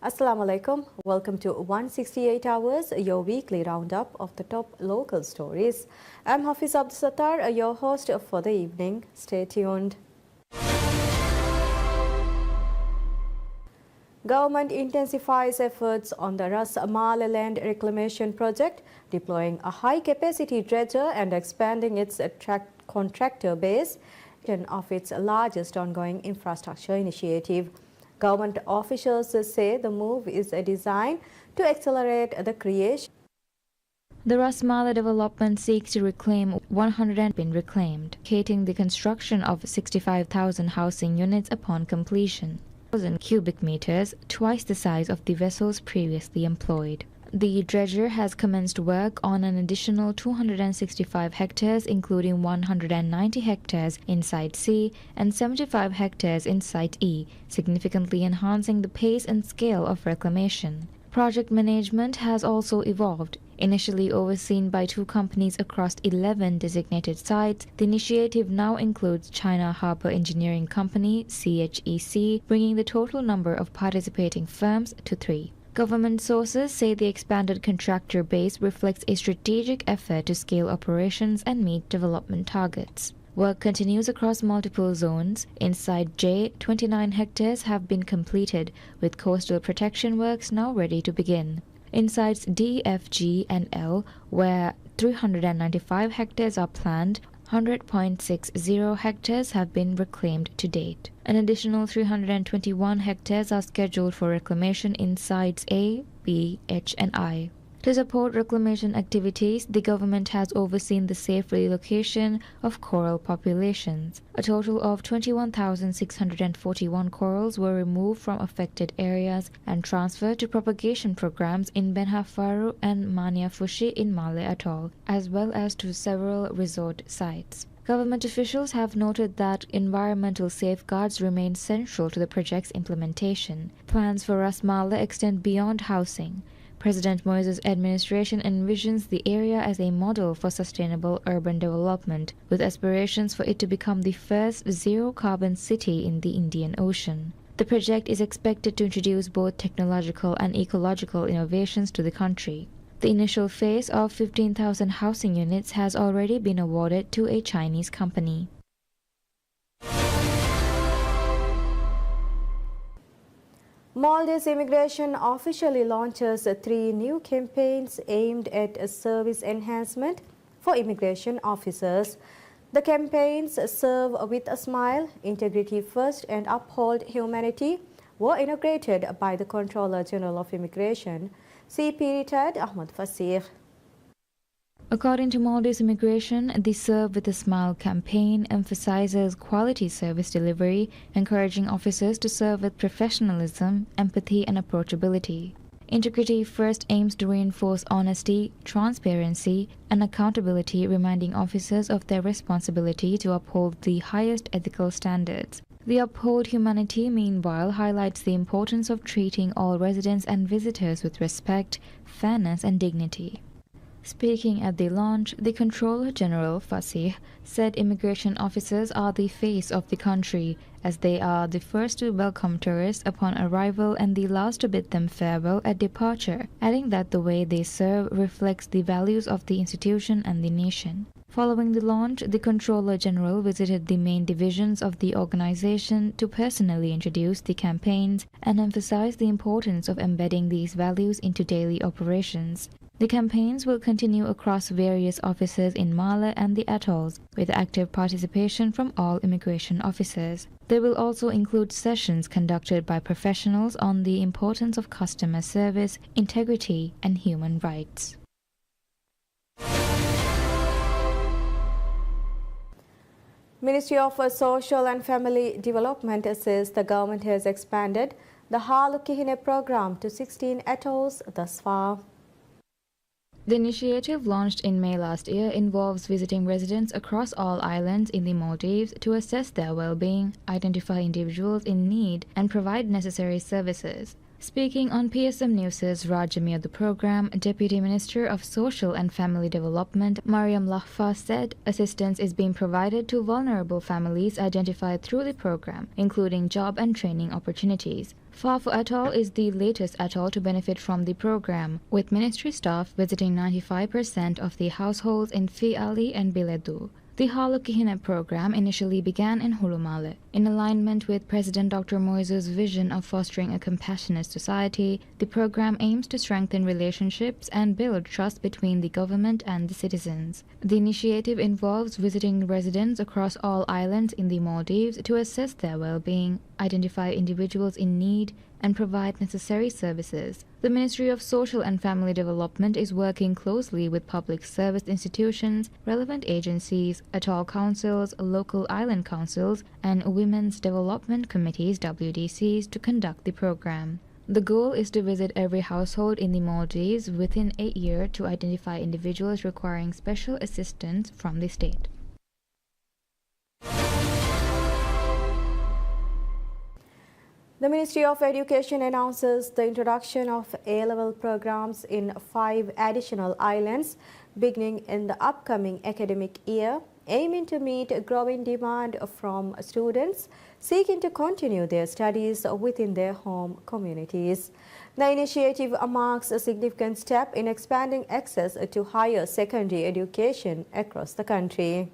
Assalamu alaikum. Welcome to 168 Hours, your weekly roundup of the top local stories. I'm Hafiz Abdul Sattar, your host for the evening. Stay tuned. Government intensifies efforts on the Ras Mal land reclamation project, deploying a high-capacity dredger and expanding its contractor base of its largest ongoing infrastructure initiative. Government officials say the move is designed to accelerate the creation. The Ras Mal development seeks to reclaim 100 been reclaimed, indicating the construction of 65,000 housing units upon completion. 1,000 cubic meters, twice the size of the vessels previously employed. The dredger has commenced work on an additional 265 hectares, including 190 hectares in Site C and 75 hectares in Site E, significantly enhancing the pace and scale of reclamation. Project management has also evolved. Initially overseen by 2 companies across 11 designated sites, the initiative now includes China Harbour Engineering Company (CHEC), bringing the total number of participating firms to 3. Government sources say the expanded contractor base reflects a strategic effort to scale operations and meet development targets. Work continues across multiple zones. In Site J, 29 hectares have been completed, with coastal protection works now ready to begin. In Sites D, F, G, and L, where 395 hectares are planned, 100.60 hectares have been reclaimed to date. An additional 321 hectares are scheduled for reclamation in Sites A, B, H, and I. To support reclamation activities, the government has overseen the safe relocation of coral populations. A total of 21,641 corals were removed from affected areas and transferred to propagation programs in Benhafaru and Maniafushi in Malé Atoll, as well as to several resort sites. Government officials have noted that environmental safeguards remain central to the project's implementation. Plans for Ras Mal extend beyond housing. President Moises' administration envisions the area as a model for sustainable urban development, with aspirations for it to become the first zero-carbon city in the Indian Ocean. The project is expected to introduce both technological and ecological innovations to the country. The initial phase of 15,000 housing units has already been awarded to a Chinese company. Maldives Immigration officially launches 3 new campaigns aimed at service enhancement for immigration officers. The campaigns Serve with a Smile, Integrity First and Uphold Humanity were inaugurated by the Controller General of Immigration, CP retired Ahmad Fasir. According to Maldives Immigration, the Serve with a Smile campaign emphasizes quality service delivery, encouraging officers to serve with professionalism, empathy, and approachability. Integrity First aims to reinforce honesty, transparency, and accountability, reminding officers of their responsibility to uphold the highest ethical standards. The Uphold Humanity, meanwhile, highlights the importance of treating all residents and visitors with respect, fairness, and dignity. Speaking at the launch, the Controller General, Fasih, said immigration officers are the face of the country, as they are the first to welcome tourists upon arrival and the last to bid them farewell at departure, adding that the way they serve reflects the values of the institution and the nation. Following the launch, the Controller General visited the main divisions of the organization to personally introduce the campaigns and emphasize the importance of embedding these values into daily operations. The campaigns will continue across various offices in Malé and the atolls, with active participation from all immigration officers. They will also include sessions conducted by professionals on the importance of customer service, integrity, and human rights. Ministry of Social and Family Development says the government has expanded the Halukihine program to 16 atolls thus far. The initiative, launched in May last year, involves visiting residents across all islands in the Maldives to assess their well-being, identify individuals in need, and provide necessary services. Speaking on PSM News' Rajami of the program, Deputy Minister of Social and Family Development Mariam Lahfa said assistance is being provided to vulnerable families identified through the program, including job and training opportunities. Fafu Atoll is the latest atoll to benefit from the program, with ministry staff visiting 95% of the households in Fiali and Biledu. The Halukihina program initially began in Hulumale. In alignment with President Dr. Moise's vision of fostering a compassionate society, the program aims to strengthen relationships and build trust between the government and the citizens. The initiative involves visiting residents across all islands in the Maldives to assess their well-being, identify individuals in need, and provide necessary services. The Ministry of Social and Family Development is working closely with public service institutions, relevant agencies, atoll councils, local island councils, and women's development committees (WDCs) to conduct the program. The goal is to visit every household in the Maldives within a year to identify individuals requiring special assistance from the state. The Ministry of Education announces the introduction of A-level programs in 5 additional islands beginning in the upcoming academic year, aiming to meet growing demand from students seeking to continue their studies within their home communities. The initiative marks a significant step in expanding access to higher secondary education across the country.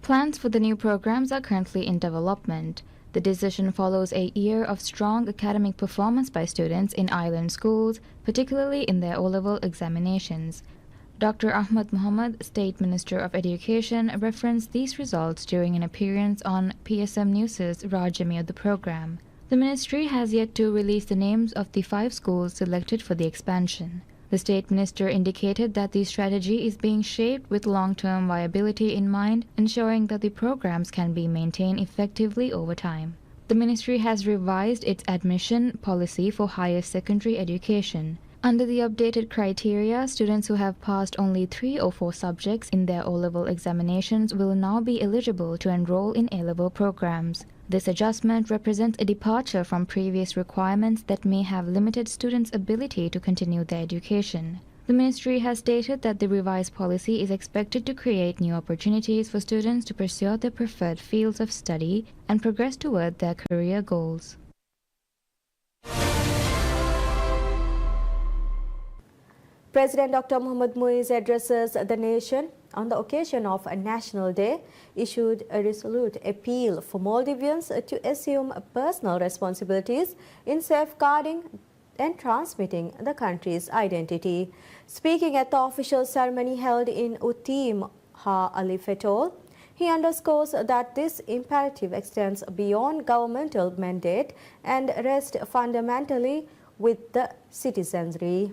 Plans for the new programs are currently in development. The decision follows a year of strong academic performance by students in island schools, particularly in their O-level examinations. Dr. Ahmad Muhammad, State Minister of Education, referenced these results during an appearance on PSM News' Rajami of the program. The ministry has yet to release the names of the 5 schools selected for the expansion. The State Minister indicated that the strategy is being shaped with long-term viability in mind, ensuring that the programs can be maintained effectively over time. The ministry has revised its admission policy for higher secondary education. Under the updated criteria, students who have passed only 3 or 4 subjects in their O-level examinations will now be eligible to enroll in A-level programs. This adjustment represents a departure from previous requirements that may have limited students' ability to continue their education. The ministry has stated that the revised policy is expected to create new opportunities for students to pursue their preferred fields of study and progress toward their career goals. President Dr. Mohamed Muiz addresses the nation on the occasion of a National Day, issued a resolute appeal for Maldivians to assume personal responsibilities in safeguarding and transmitting the country's identity. Speaking at the official ceremony held in Utim Ha Alif Atoll, he underscores that this imperative extends beyond governmental mandate and rests fundamentally with the citizenry.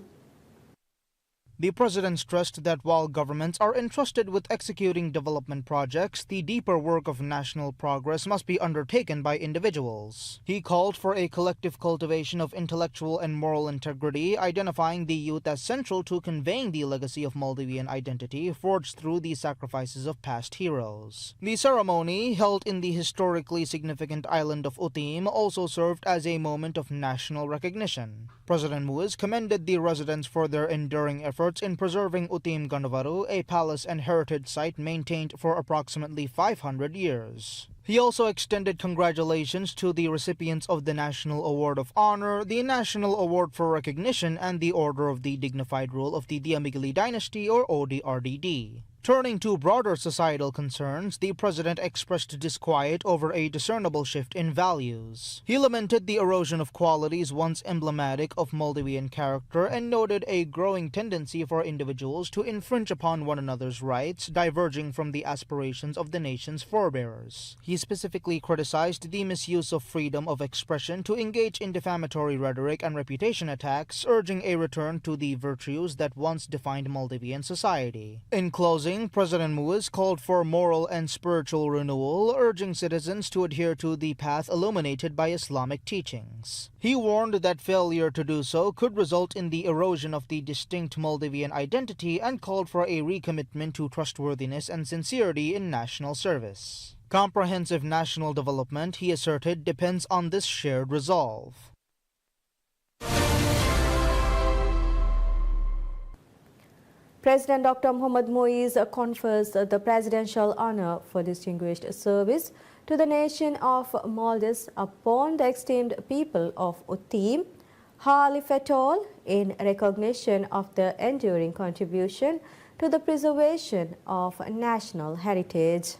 The President stressed that while governments are entrusted with executing development projects, the deeper work of national progress must be undertaken by individuals. He called for a collective cultivation of intellectual and moral integrity, identifying the youth as central to conveying the legacy of Maldivian identity forged through the sacrifices of past heroes. The ceremony, held in the historically significant island of Utim, also served as a moment of national recognition. President Muiz commended the residents for their enduring efforts in preserving Utim Gandavaru, a palace and heritage site maintained for approximately 500 years. He also extended congratulations to the recipients of the National Award of Honor, the National Award for Recognition, and the Order of the Dignified Rule of the Diamigili Dynasty, or ODRDD. Turning to broader societal concerns, the President expressed disquiet over a discernible shift in values. He lamented the erosion of qualities once emblematic of Maldivian character and noted a growing tendency for individuals to infringe upon one another's rights, diverging from the aspirations of the nation's forebears. He specifically criticized the misuse of freedom of expression to engage in defamatory rhetoric and reputation attacks, urging a return to the virtues that once defined Maldivian society. In closing, President Muiz called for moral and spiritual renewal, urging citizens to adhere to the path illuminated by Islamic teachings. He warned that failure to do so could result in the erosion of the distinct Maldivian identity and called for a recommitment to trustworthiness and sincerity in national service. Comprehensive national development, he asserted, depends on this shared resolve. President Dr. Mohammad Moees confers the presidential honor for distinguished service to the nation of Maldives upon the esteemed people of Utim, Halif et al. In recognition of the enduring contribution to the preservation of national heritage.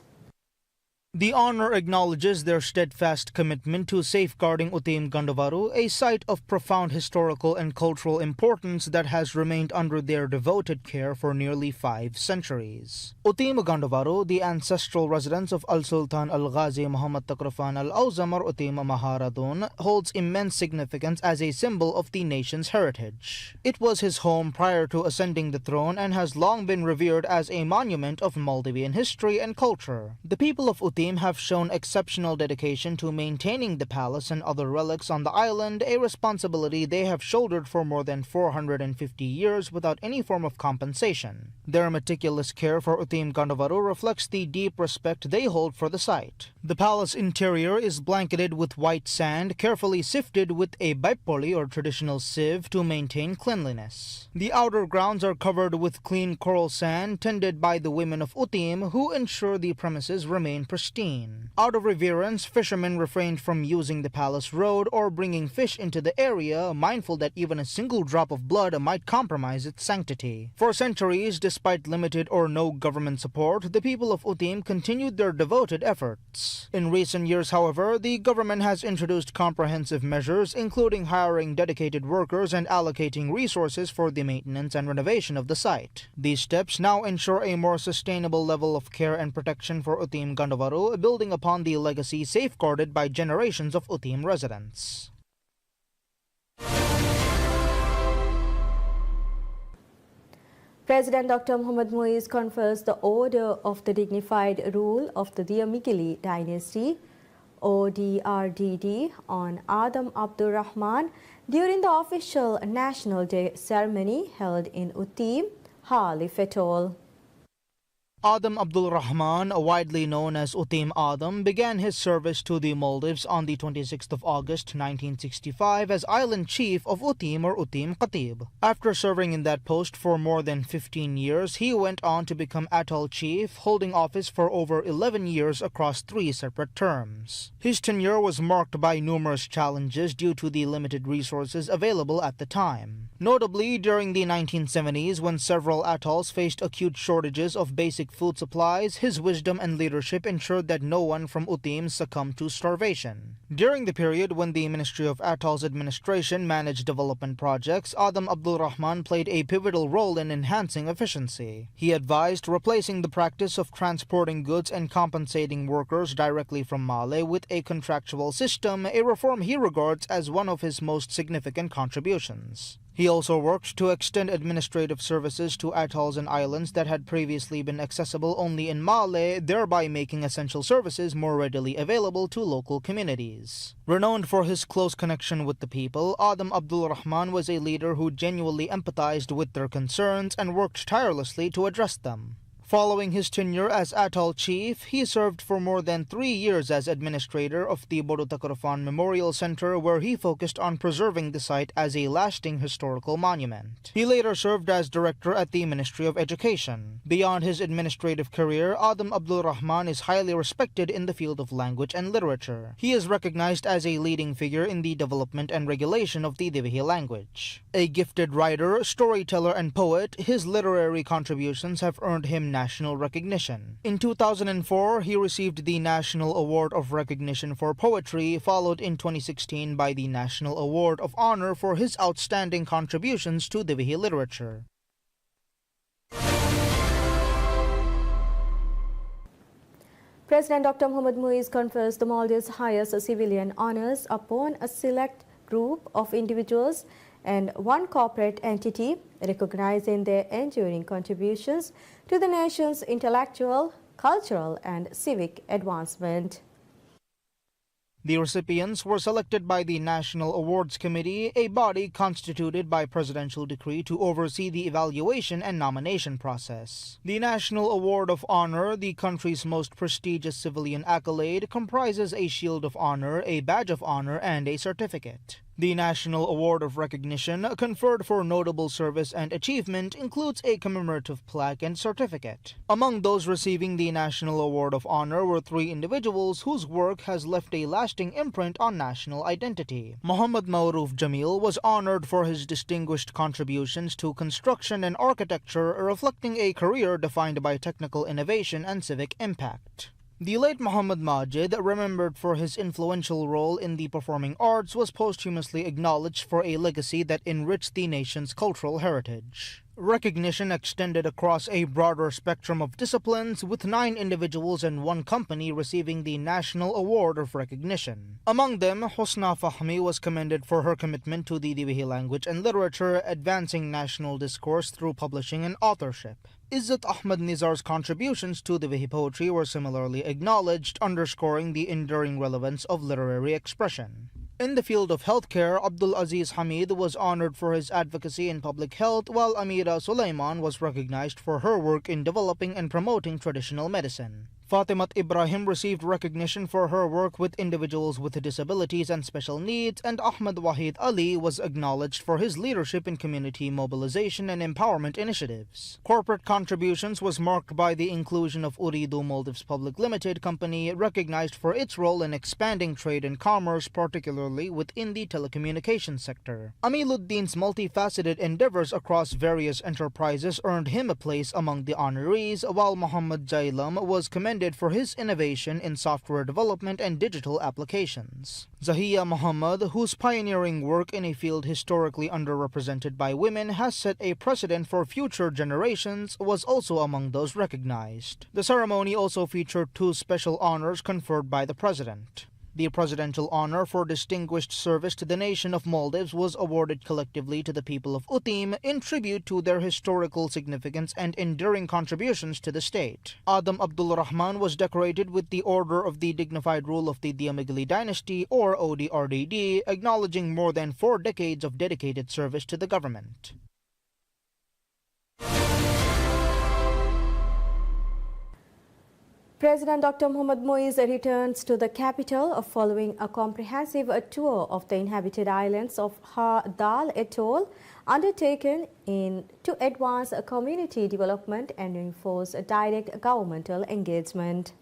The honor acknowledges their steadfast commitment to safeguarding Utim Gandavaru, a site of profound historical and cultural importance that has remained under their devoted care for nearly 5 centuries. Utim Gandavaru, the ancestral residence of Al-Sultan Al-Ghazi Muhammad Takrafan Al-Awzamar Utim Maharadun, holds immense significance as a symbol of the nation's heritage. It was his home prior to ascending the throne and has long been revered as a monument of Maldivian history and culture. The people of Utim have shown exceptional dedication to maintaining the palace and other relics on the island, a responsibility they have shouldered for more than 450 years without any form of compensation. Their meticulous care for Utim Gandavaru reflects the deep respect they hold for the site. The palace interior is blanketed with white sand, carefully sifted with a baipoli or traditional sieve to maintain cleanliness. The outer grounds are covered with clean coral sand tended by the women of Utim, who ensure the premises remain pristine. Out of reverence, fishermen refrained from using the palace road or bringing fish into the area, mindful that even a single drop of blood might compromise its sanctity. For centuries, despite limited or no government support, the people of Utim continued their devoted efforts. In recent years, however, the government has introduced comprehensive measures, including hiring dedicated workers and allocating resources for the maintenance and renovation of the site. These steps now ensure a more sustainable level of care and protection for Utim Gandavaru, building upon the legacy safeguarded by generations of Utim residents. President Dr. Mohammad Moees confers the Order of the Dignified Rule of the Diamigili Dynasty, ODRDD, on Adam Abdul Rahman during the official National Day ceremony held in Utim, Halif et al. Adam Abdul Rahman, widely known as Utim Adam, began his service to the Maldives on the 26th of August 1965 as Island Chief of Utim or Utim Khatib. After serving in that post for more than 15 years, he went on to become Atoll Chief, holding office for over 11 years across 3 separate terms. His tenure was marked by numerous challenges due to the limited resources available at the time. Notably, during the 1970s, when several atolls faced acute shortages of basic food supplies, his wisdom and leadership ensured that no one from Utim succumbed to starvation. During the period when the Ministry of Atolls Administration managed development projects, Adam Abdul Rahman played a pivotal role in enhancing efficiency. He advised replacing the practice of transporting goods and compensating workers directly from Male with a contractual system, a reform he regards as one of his most significant contributions. He also worked to extend administrative services to atolls and islands that had previously been accessible only in Male, thereby making essential services more readily available to local communities. Renowned for his close connection with the people, Adam Abdul Rahman was a leader who genuinely empathized with their concerns and worked tirelessly to address them. Following his tenure as Atoll Chief, he served for more than 3 years as administrator of the Bodo Takrafan Memorial Center, where he focused on preserving the site as a lasting historical monument. He later served as director at the Ministry of Education. Beyond his administrative career, Adam Abdul Rahman is highly respected in the field of language and literature. He is recognized as a leading figure in the development and regulation of the Divehi language. A gifted writer, storyteller, and poet, his literary contributions have earned him national recognition. In 2004, he received the National Award of Recognition for Poetry, followed in 2016 by the National Award of Honor for his outstanding contributions to Divehi literature. President Dr. Mohammad Moees confers the Maldives' highest civilian honors upon a select group of individuals and one corporate entity, recognizing their enduring contributions to the nation's intellectual, cultural, and civic advancement. The recipients were selected by the National Awards Committee, a body constituted by presidential decree to oversee the evaluation and nomination process. The National Award of Honor, the country's most prestigious civilian accolade, comprises a Shield of Honor, a Badge of Honor, and a certificate. The National Award of Recognition, conferred for notable service and achievement, includes a commemorative plaque and certificate. Among those receiving the National Award of Honor were 3 individuals whose work has left a lasting imprint on national identity. Muhammad Mauroof Jamil was honored for his distinguished contributions to construction and architecture, reflecting a career defined by technical innovation and civic impact. The late Muhammad Majid, remembered for his influential role in the performing arts, was posthumously acknowledged for a legacy that enriched the nation's cultural heritage. Recognition extended across a broader spectrum of disciplines, with 9 individuals and 1 company receiving the National Award of Recognition. Among them, Husna Fahmi was commended for her commitment to the Divehi language and literature, advancing national discourse through publishing and authorship. Izzat Ahmad Nizar's contributions to Divehi poetry were similarly acknowledged, underscoring the enduring relevance of literary expression. In the field of healthcare, Abdul Aziz Hamid was honored for his advocacy in public health, while Amira Sulaiman was recognized for her work in developing and promoting traditional medicine. Fatimat Ibrahim received recognition for her work with individuals with disabilities and special needs, and Ahmad Wahid Ali was acknowledged for his leadership in community mobilization and empowerment initiatives. Corporate contributions was marked by the inclusion of Uridu Maldives Public Limited Company, recognized for its role in expanding trade and commerce, particularly within the telecommunications sector. Amiluddin's multifaceted endeavors across various enterprises earned him a place among the honorees, while Muhammad Jailam was commended for his innovation in software development and digital applications. Zahiya Muhammad, whose pioneering work in a field historically underrepresented by women has set a precedent for future generations, was also among those recognized. The ceremony also featured 2 special honors conferred by the President. The Presidential Honor for Distinguished Service to the Nation of Maldives was awarded collectively to the people of Utim in tribute to their historical significance and enduring contributions to the state. Adam Abdul Rahman was decorated with the Order of the Dignified Rule of the Diamigli Dynasty, or ODRDD, acknowledging more than 4 decades of dedicated service to the government. President Dr. Mohammad Moiz returns to the capital following a comprehensive tour of the inhabited islands of Har Dal Atoll, undertaken to advance community development and reinforce direct governmental engagement.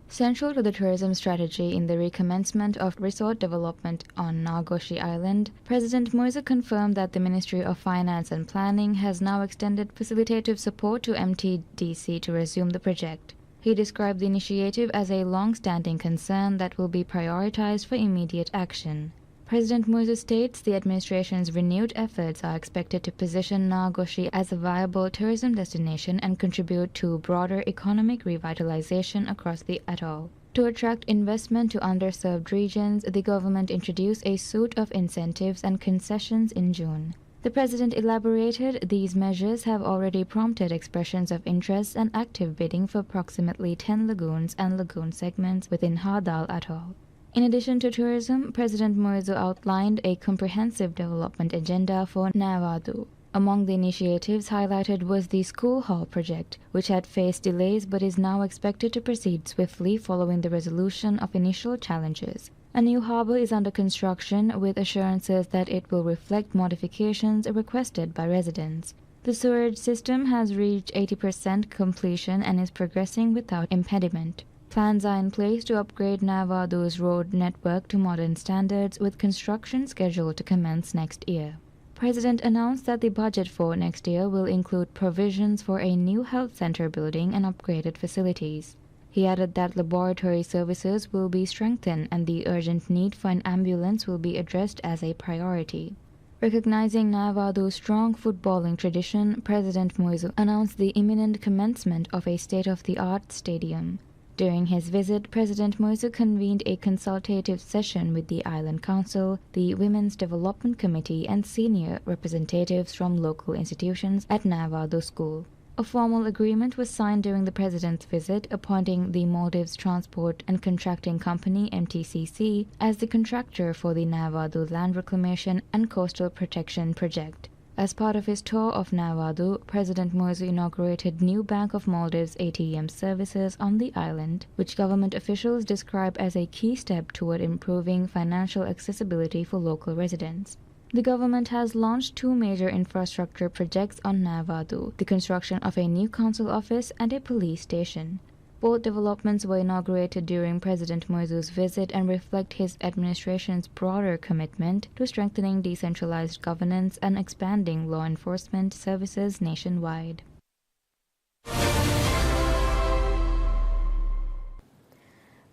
Central to the tourism strategy in the recommencement of resort development on Nagoshi Island, President Moise confirmed that the Ministry of Finance and Planning has now extended facilitative support to MTDC to resume the project. He described the initiative as a long-standing concern that will be prioritized for immediate action. President Moise states the administration's renewed efforts are expected to position Nagoshi as a viable tourism destination and contribute to broader economic revitalization across the atoll. To attract investment to underserved regions, the government introduced a suite of incentives and concessions in June. The president elaborated these measures have already prompted expressions of interest and active bidding for approximately 10 lagoons and lagoon segments within Har Dal Atoll. In addition to tourism, President Moizu outlined a comprehensive development agenda for Navadu. Among the initiatives highlighted was the school hall project, which had faced delays but is now expected to proceed swiftly following the resolution of initial challenges. A new harbor is under construction, with assurances that it will reflect modifications requested by residents. The sewerage system has reached 80% completion and is progressing without impediment. Plans are in place to upgrade Navadu's road network to modern standards, with construction scheduled to commence next year. President announced that the budget for next year will include provisions for a new health center building and upgraded facilities. He added that laboratory services will be strengthened and the urgent need for an ambulance will be addressed as a priority. Recognizing Navadu's strong footballing tradition, President Moizu announced the imminent commencement of a state-of-the-art stadium. During his visit, President Moizu convened a consultative session with the Island Council, the Women's Development Committee, and senior representatives from local institutions at Navadu School. A formal agreement was signed during the president's visit, appointing the Maldives Transport and Contracting Company (MTCC) as the contractor for the Navadu Land Reclamation and Coastal Protection Project. As part of his tour of Navadu, President Muizu inaugurated new Bank of Maldives ATM services on the island, which government officials describe as a key step toward improving financial accessibility for local residents. The government has launched two major infrastructure projects on Navadu, the construction of a new council office and a police station. Both developments were inaugurated during President Muizu's visit and reflect his administration's broader commitment to strengthening decentralized governance and expanding law enforcement services nationwide.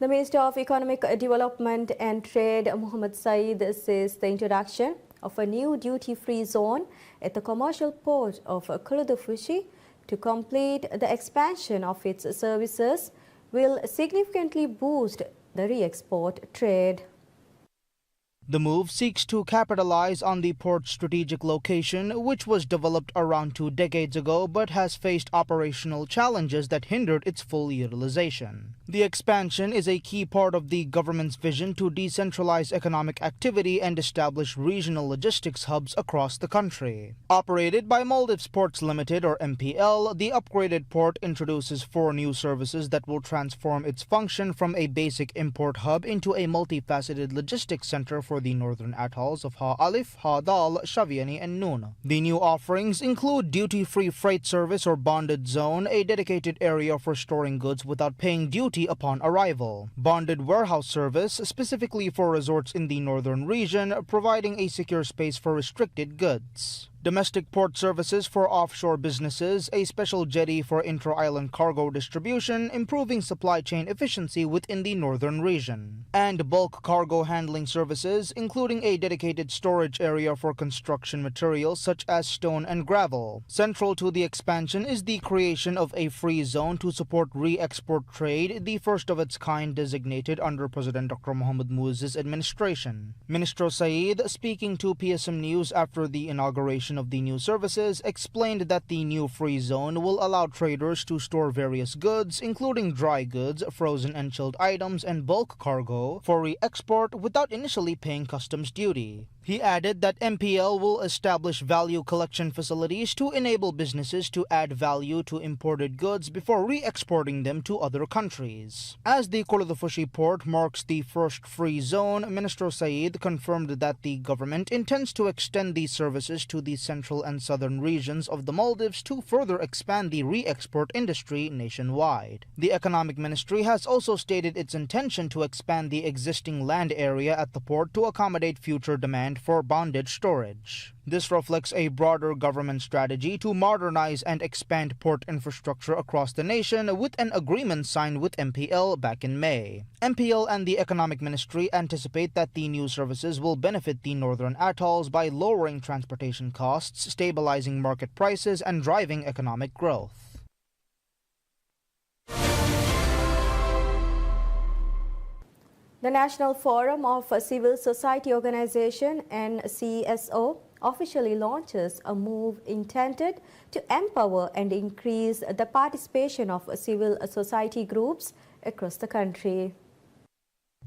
The Minister of Economic Development and Trade, Mohammed Saeed, says the introduction of a new duty-free zone at the commercial port of Kuludufushi to complete the expansion of its services will significantly boost the re-export trade. The move seeks to capitalize on the port's strategic location, which was developed around 2 decades ago but has faced operational challenges that hindered its full utilization. The expansion is a key part of the government's vision to decentralize economic activity and establish regional logistics hubs across the country. Operated by Maldives Ports Limited or MPL, the upgraded port introduces 4 new services that will transform its function from a basic import hub into a multifaceted logistics center for the northern atolls of Ha Alif, Ha Dal, Shaviani, and Noon. The new offerings include duty-free freight service or bonded zone, a dedicated area for storing goods without paying duty upon arrival, bonded warehouse service specifically for resorts in the northern region, providing a secure space for restricted goods, domestic port services for offshore businesses, a special jetty for intra-island cargo distribution, improving supply chain efficiency within the northern region, and bulk cargo handling services, including a dedicated storage area for construction materials such as stone and gravel. Central to the expansion is the creation of a free zone to support re-export trade, the first of its kind designated under President Dr. Mohamed Muiz's administration. Minister Saeed, speaking to PSM News after the inauguration of the new services, explained that the new free zone will allow traders to store various goods, including dry goods, frozen and chilled items, and bulk cargo, for re-export without initially paying customs duty. He added that MPL will establish value collection facilities to enable businesses to add value to imported goods before re-exporting them to other countries. As the Kuludufushi port marks the first free zone, Minister Saeed confirmed that the government intends to extend these services to the central and southern regions of the Maldives to further expand the re-export industry nationwide. The Economic Ministry has also stated its intention to expand the existing land area at the port to accommodate future demand for bonded storage. This reflects a broader government strategy to modernize and expand port infrastructure across the nation, with an agreement signed with MPL back in May. MPL and the Economic Ministry anticipate that the new services will benefit the northern atolls by lowering transportation costs, stabilizing market prices, and driving economic growth. The National Forum of Civil Society Organization (NCSO) officially launches a move intended to empower and increase the participation of civil society groups across the country.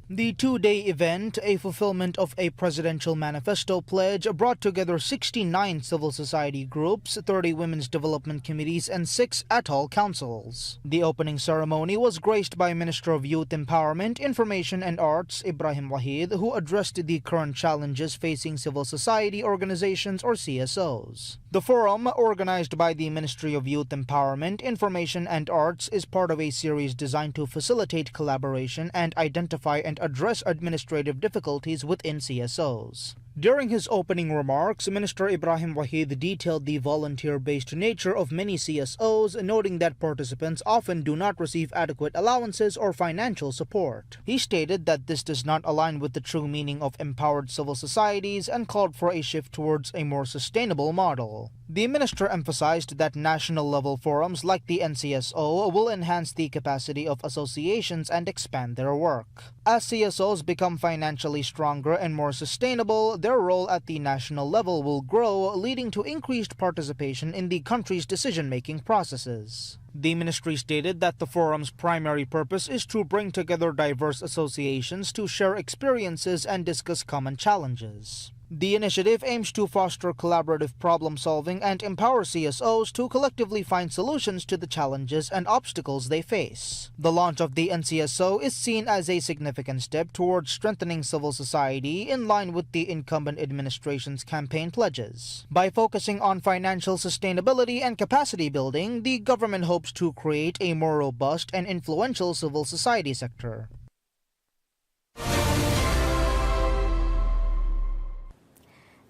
The 2-day event, a fulfillment of a presidential manifesto pledge, brought together 69 civil society groups, 30 women's development committees, and 6 atoll councils. The opening ceremony was graced by Minister of Youth Empowerment, Information and Arts, Ibrahim Wahid, who addressed the current challenges facing civil society organizations or CSOs. The forum, organized by the Ministry of Youth Empowerment, Information and Arts, is part of a series designed to facilitate collaboration and identify and address administrative difficulties within CSOs. During his opening remarks, Minister Ibrahim Wahid detailed the volunteer-based nature of many CSOs, noting that participants often do not receive adequate allowances or financial support. He stated that this does not align with the true meaning of empowered civil societies and called for a shift towards a more sustainable model. The minister emphasized that national-level forums like the NCSO will enhance the capacity of associations and expand their work. As CSOs become financially stronger and more sustainable, their role at the national level will grow, leading to increased participation in the country's decision-making processes. The ministry stated that the forum's primary purpose is to bring together diverse associations to share experiences and discuss common challenges. The initiative aims to foster collaborative problem solving and empower CSOs to collectively find solutions to the challenges and obstacles they face. The launch of the NCSO is seen as a significant step towards strengthening civil society in line with the incumbent administration's campaign pledges. By focusing on financial sustainability and capacity building, the government hopes to create a more robust and influential civil society sector.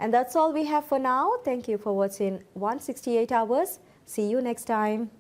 And that's all we have for now. Thank you for watching 168 Hours. See you next time.